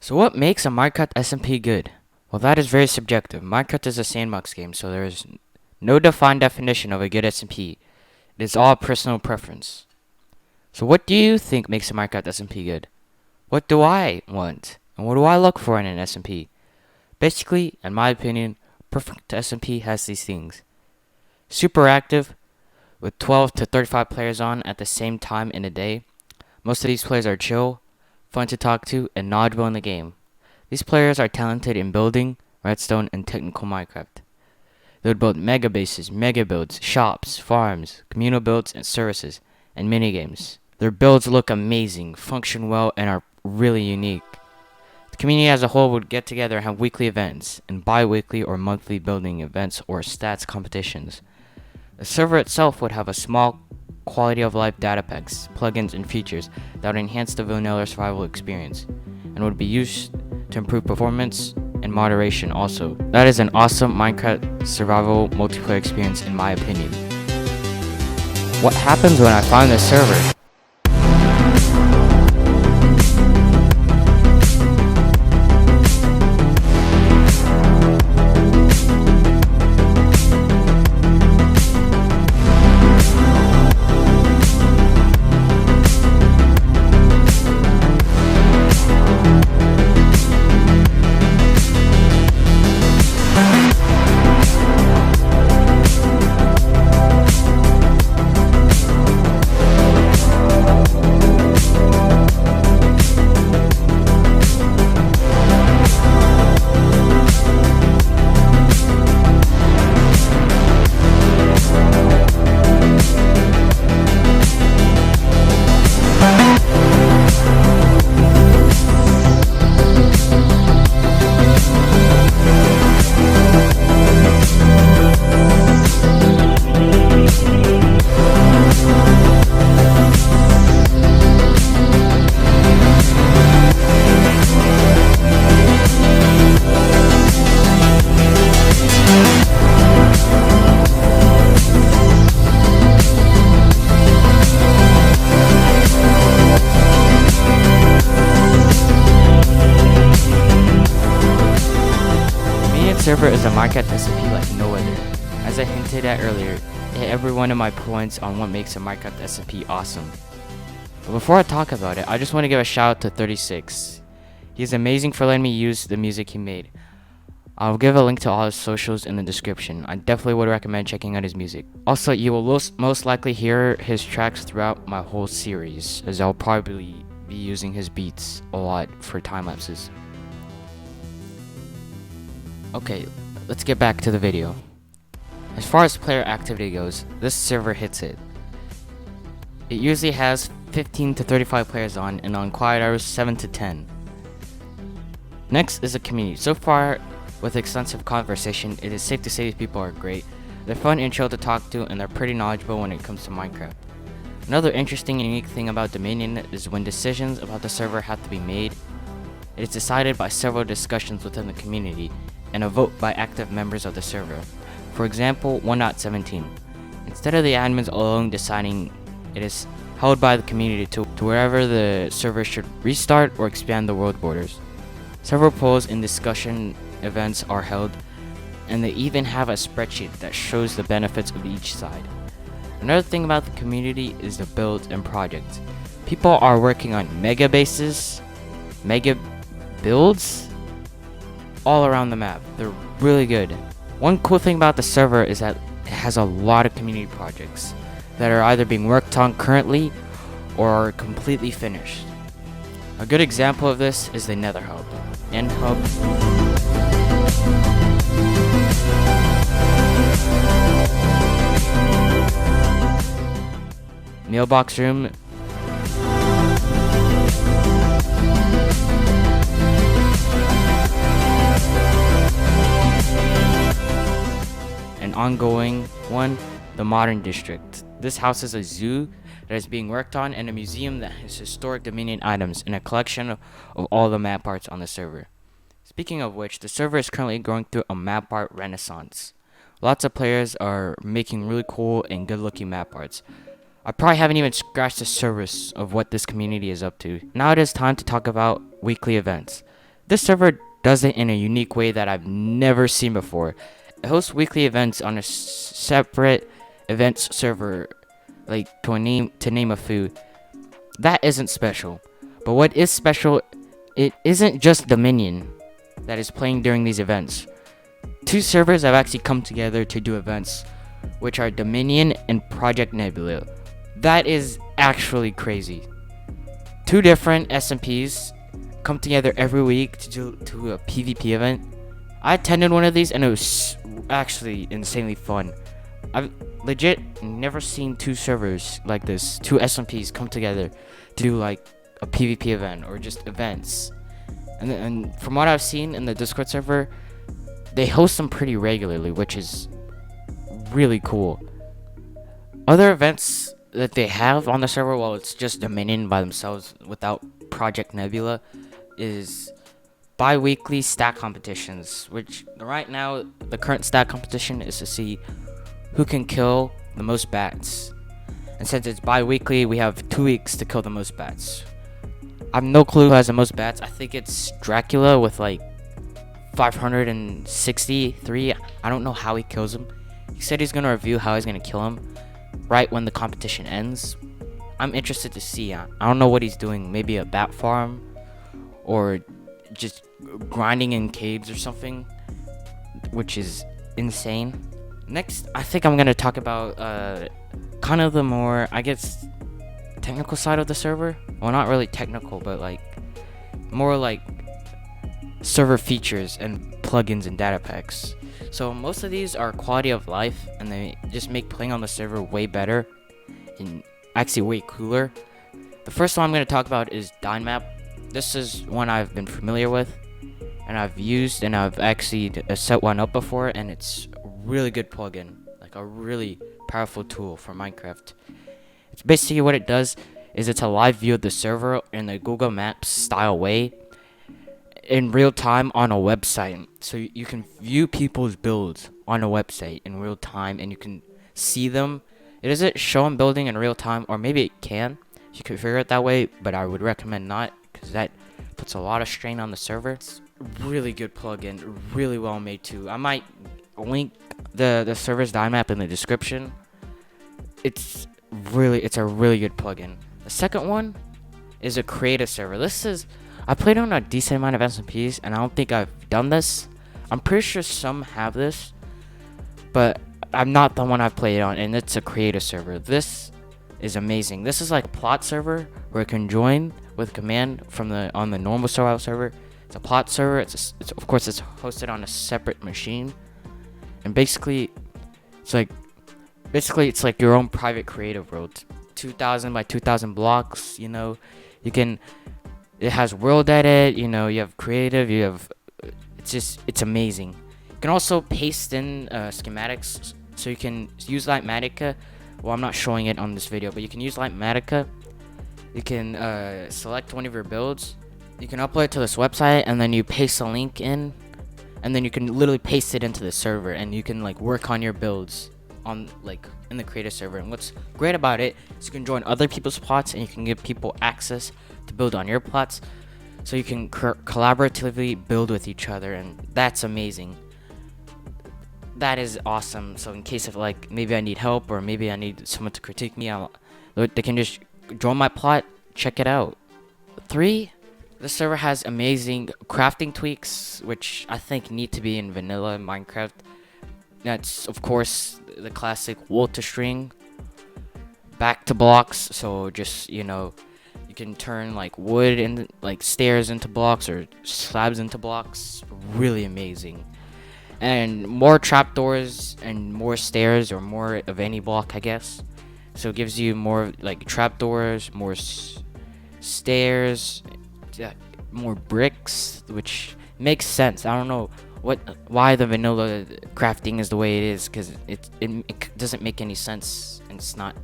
So what makes a Minecraft SMP good? Well, that is very subjective. Minecraft is a sandbox game, so there is no defined definition of a good SMP. It is all personal preference. So what do you think makes a Minecraft SMP good? What do I want? And what do I look for in an SMP? Basically, in my opinion, perfect SMP has these things. Super active, with 12 to 35 players on at the same time in a day. Most of these players are chill, fun to talk to, and knowledgeable in the game. These players are talented in building, redstone, and technical Minecraft. They would build mega bases, mega builds, shops, farms, communal builds, and services, and minigames. Their builds look amazing, function well, and are really unique. The community as a whole would get together and have weekly events, and bi-weekly or monthly building events or stats competitions. The server itself would have a small quality of life data packs, plugins, and features that would enhance the vanilla survival experience, and would be used to improve performance and moderation also. That is an awesome Minecraft survival multiplayer experience in my opinion. What happens when I find the server? Server is a Minecraft SMP like no other. As I hinted at earlier, it hit every one of my points on what makes a Minecraft SMP awesome. But before I talk about it, I just want to give a shout out to 36. He is amazing for letting me use the music he made. I'll give a link to all his socials in the description. I definitely would recommend checking out his music. Also, you will most likely hear his tracks throughout my whole series, as I'll probably be using his beats a lot for time lapses. Okay, let's get back to the video. As far as player activity goes, this server hits it. It usually has 15 to 35 players on, and on quiet hours 7 to 10. Next is the community. So far, with extensive conversation, it is safe to say these people are great. They're fun and chill to talk to, and they're pretty knowledgeable when it comes to Minecraft. Another interesting and unique thing about Dominion is when decisions about the server have to be made, it is decided by several discussions within the community and a vote by active members of the server. For example, 1.17. Instead of the admins alone deciding, it is held by the community to wherever the server should restart or expand the world borders. Several polls and discussion events are held, and they even have a spreadsheet that shows the benefits of each side. Another thing about the community is the builds and projects. People are working on mega bases, mega builds, all around the map. They're really good. One cool thing about the server is that it has a lot of community projects that are either being worked on currently or are completely finished. A good example of this is the Nether Hub, End Hub, Mailbox Room, ongoing one, the Modern District. This houses a zoo that is being worked on and a museum that has historic Dominion items and a collection of all the map arts on the server. Speaking of which, the server is currently going through a map art renaissance. Lots of players are making really cool and good looking map arts. I probably haven't even scratched the surface of what this community is up to. Now it is time to talk about weekly events. This server does it in a unique way that I've never seen before. It hosts weekly events on a separate events server, like to name a few. That isn't special. But what is special, it isn't just Dominion that is playing during these events. Two servers have actually come together to do events, which are Dominion and Project Nebula. That is actually crazy. Two different SMPs come together every week to do a PvP event. I attended one of these and it was actually insanely fun. I've legit never seen two servers like this, two SMPs come together to do like a PvP event or just events. And from what I've seen in the Discord server, they host them pretty regularly, which is really cool. Other events that they have on the server, while it's just Dominion by themselves without Project Nebula, is bi-weekly stat competitions, which right now the current stat competition is to see who can kill the most bats. And since it's bi-weekly, we have 2 weeks to kill the most bats. I have no clue who has the most bats. I think it's Dracula with like 563. I don't know how he kills him. He said he's gonna review how he's gonna kill him right when the competition ends. I'm interested to see. I don't know what he's doing. Maybe a bat farm or just grinding in caves or something, which is insane. Next, I think I'm gonna talk about kind of the more, I guess, technical side of the server. Well, not really technical, but like more like server features and plugins and data packs. So most of these are quality of life, and they just make playing on the server way better and actually way cooler. The first one I'm going to talk about is Dynmap. This is one I've been familiar with, and I've used, and I've actually set one up before, and it's a really good plugin, like a really powerful tool for Minecraft. It's basically what it does is it's a live view of the server in the Google Maps style way in real time on a website. So you can view people's builds on a website in real time, and you can see them. It doesn't show them building in real time, or maybe it can. You can figure it that way, but I would recommend not, because that puts a lot of strain on the server. It's a really good plugin, really well made too. I might link the server's Dynmap in the description. It's a really good plugin. The second one is a creative server. I played on a decent amount of SMPs, and I don't think I've done this. I'm pretty sure some have this, but I'm not the one I've played on, and it's a creative server. This is amazing. This is like a plot server where you can join with command on the normal survival server. It's a plot server. Of course it's hosted on a separate machine, and basically it's like your own private creative world. 2,000 by 2,000 blocks. It has world edit, you have creative, it's amazing. You can also paste in schematics, so you can use Lightmatica. Well, I'm not showing it on this video, but you can use Lightmatica. You can select one of your builds. You can upload it to this website, and then you paste a link in, and then you can literally paste it into the server, and you can work on your builds on in the creative server. And what's great about it is you can join other people's plots, and you can give people access to build on your plots, so you can collaboratively build with each other, and that's amazing. That is awesome. So in case of maybe I need help, or maybe I need someone to critique me, they can just join my plot, check it out. 3, the server has amazing crafting tweaks, which I think need to be in vanilla Minecraft. That's of course the classic wool to string, back to blocks. So just you can turn wood and stairs into blocks, or slabs into blocks. Really amazing. And more trapdoors and more stairs, or more of any block, I guess. So it gives you more trapdoors, more stairs, more bricks, which makes sense. I don't know why the vanilla crafting is the way it is, because it doesn't make any sense, and it's not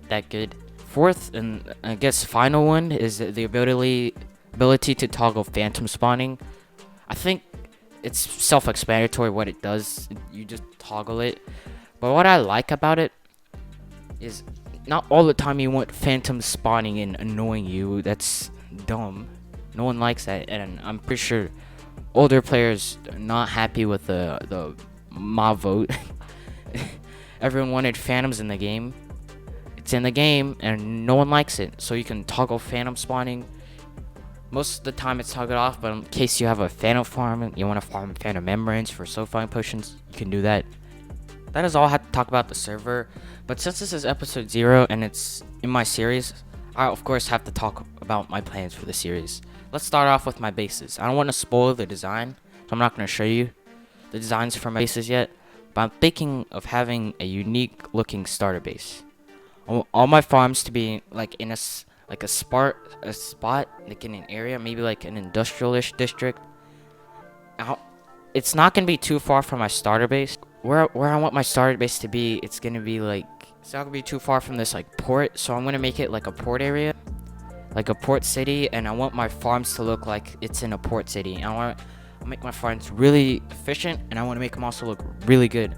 that good. 4th, and I guess final one, is the ability to toggle phantom spawning. I think it's self-explanatory what it does. You just toggle it. But what I like about it is not all the time you want phantom spawning and annoying you. That's dumb. No one likes that, and I'm pretty sure older players are not happy with the mob vote. Everyone wanted phantoms in the game. It's in the game, and no one likes it. So you can toggle phantom spawning. Most of the time it's toggled off, but in case you have a phantom farm and you want to farm phantom membranes for soul-finding potions, you can do that. That is all I have to talk about the server. But since this is episode 0 and it's in my series, I of course have to talk about my plans for the series. Let's start off with my bases. I don't want to spoil the design, so I'm not going to show you the designs for my bases yet. But I'm thinking of having a unique looking starter base. I want all my farms to be like in a spot like in an area, maybe like an industrial-ish district. It's not gonna be too far from my starter base. Where I want my starter base to be, it's not gonna be too far from this like port. So I'm gonna make it like a port area, like a port city, and I want my farms to look like it's in a port city. I'll make my farms really efficient, and I want to make them also look really good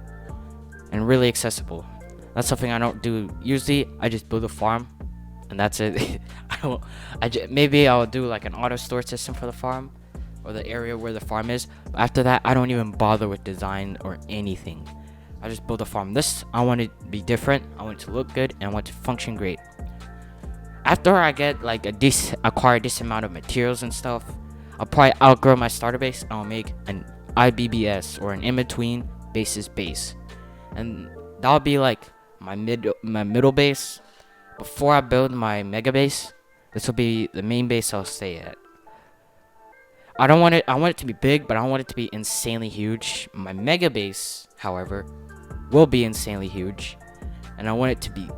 and really accessible. That's something I don't do usually. I just build a farm, and that's it. Maybe I'll do like an auto store system for the farm, or the area where the farm is. But after that, I don't even bother with design or anything. I just build a farm. I want it to be different. I want it to look good, and I want it to function great. After I get like acquire a decent amount of materials and stuff, I'll probably outgrow my starter base. I'll make an IBBS, or an in-between bases base, and that'll be like my middle base. Before I build my mega base, this will be the main base I'll stay at. I want it to be big, but I don't want it to be insanely huge. My mega base, however, will be insanely huge, and I want it to be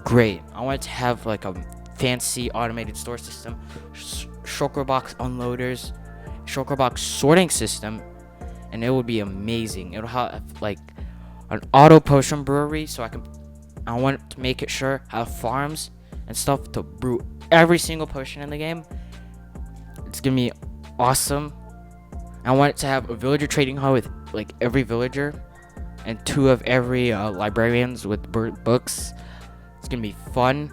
great. I want it to have like a fancy automated store system, shulker box unloaders, shulker box sorting system, and it would be amazing. It'll have like an auto potion brewery, so I want to make it sure have farms and stuff to brew every single potion in the game. It's gonna be awesome. I want it to have a villager trading hall with like every villager, and 2 of every librarians with books. It's gonna be fun.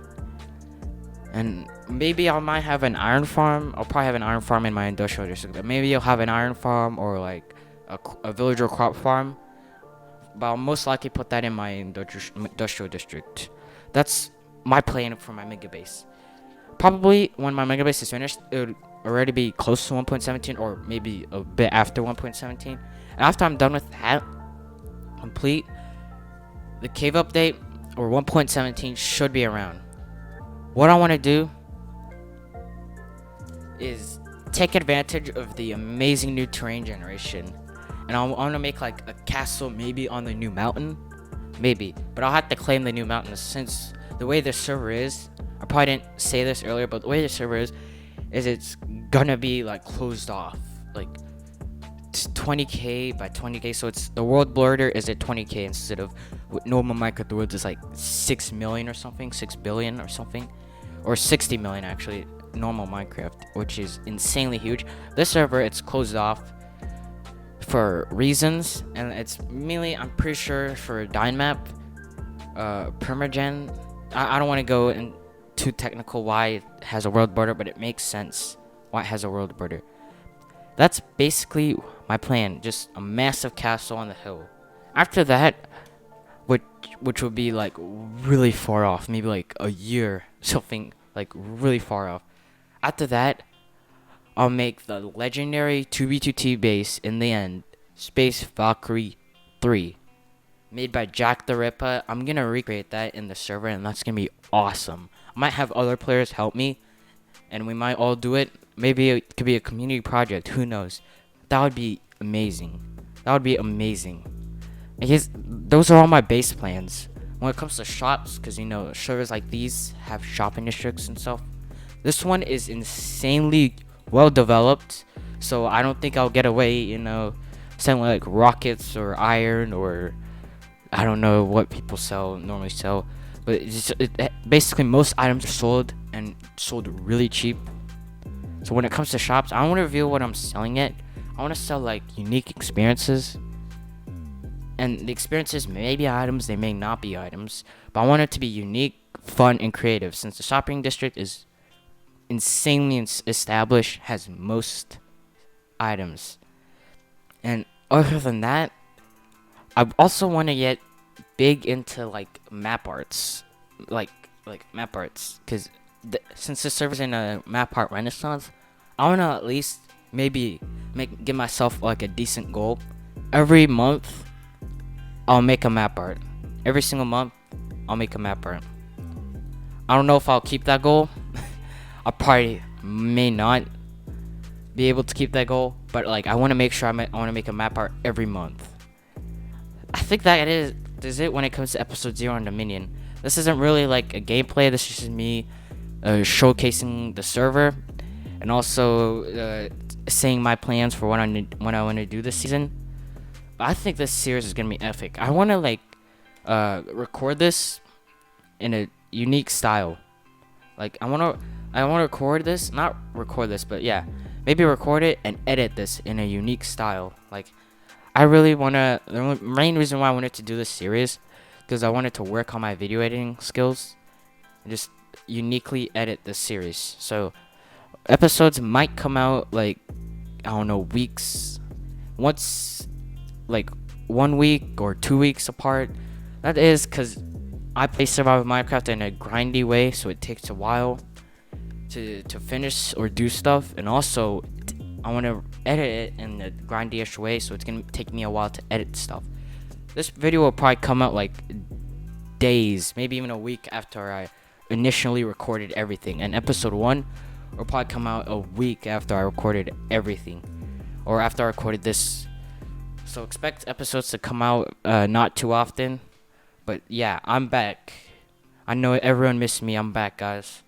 And maybe I might have an iron farm. I'll probably have an iron farm in my industrial district. But maybe I'll have an iron farm, or like a villager crop farm. But I'll most likely put that in my industrial district. That's my plan for my mega base. Probably when my mega base is finished, it would already be close to 1.17, or maybe a bit after 1.17. After I'm done with that, complete, the cave update or 1.17 should be around. What I want to do is take advantage of the amazing new terrain generation, and I want to make like a castle maybe on the new mountain, maybe, but I'll have to claim the new mountain, since the way the server is. I probably didn't say this earlier, but the way the server is it's gonna be like closed off, like 20k by 20k, so it's the world border is at 20k instead of with normal Minecraft, the world is like 6 million or something, 6 billion or something, or 60 million actually, normal Minecraft, which is insanely huge. This server, it's closed off for reasons, and it's mainly, I'm pretty sure, for Dynmap, Permagen. I don't want to go in too technical why it has a world border, but it makes sense why it has a world border. That's basically my plan, just a massive castle on the hill. After that, which would be like really far off, maybe like a year, something like really far off. After that, I'll make the legendary 2v2t base in the end, Space Valkyrie 3, made by Jack the Ripper. I'm gonna recreate that in the server, and that's gonna be awesome. I might have other players help me, and we might all do it. Maybe it could be a community project, who knows. That would be amazing. That would be amazing. I guess those are all my base plans. When it comes to shops, because you know, servers like these have shopping districts and stuff. This one is insanely well developed, so I don't think I'll get away, selling like rockets or iron, or I don't know what people normally sell. But basically most items are sold, and sold really cheap. So when it comes to shops, I don't want to reveal what I'm selling yet. I want to sell like unique experiences. And the experiences may be items, they may not be items. But I want it to be unique, fun, and creative. Since the shopping district is insanely established, has most items. And other than that, I also want to get big into like map arts, like map arts, because since this server's in a map art renaissance, I want to at least maybe give myself like a decent goal. Every month, I'll make a map art. Every single month, I'll make a map art. I don't know if I'll keep that goal. I probably may not be able to keep that goal, but like I want to make sure I want to make a map art every month. I think that is it when it comes to episode 0 on Dominion. This isn't really like a gameplay. This is just me showcasing the server and also saying my plans for what I want to do this season. I think this series is gonna be epic. I want to like record this in a unique style. Like I want to record this, not record this, but yeah, maybe record it and edit this in a unique style. Like I really want to, the main reason why I wanted to do this series, because I wanted to work on my video editing skills and just uniquely edit this series. So episodes might come out like, I don't know, weeks, once, like 1 week or 2 weeks apart. That is because I play survival Minecraft in a grindy way, so it takes a while to finish or do stuff, and also I want to edit it in a grindy-ish way, so it's gonna take me a while to edit stuff. This video will probably come out like days, maybe even a week after I initially recorded everything, and episode 1 will probably come out a week after I recorded everything, or after I recorded this. So expect episodes to come out not too often, but yeah, I'm back. I know everyone missed me. I'm back, guys.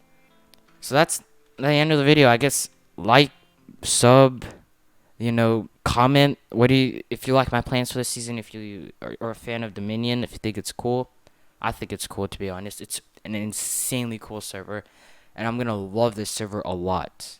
So that's the end of the video. I guess like, sub, comment. If you like my plans for this season, if you are a fan of Dominion, if you think it's cool. I think it's cool, to be honest. It's an insanely cool server, and I'm gonna love this server a lot.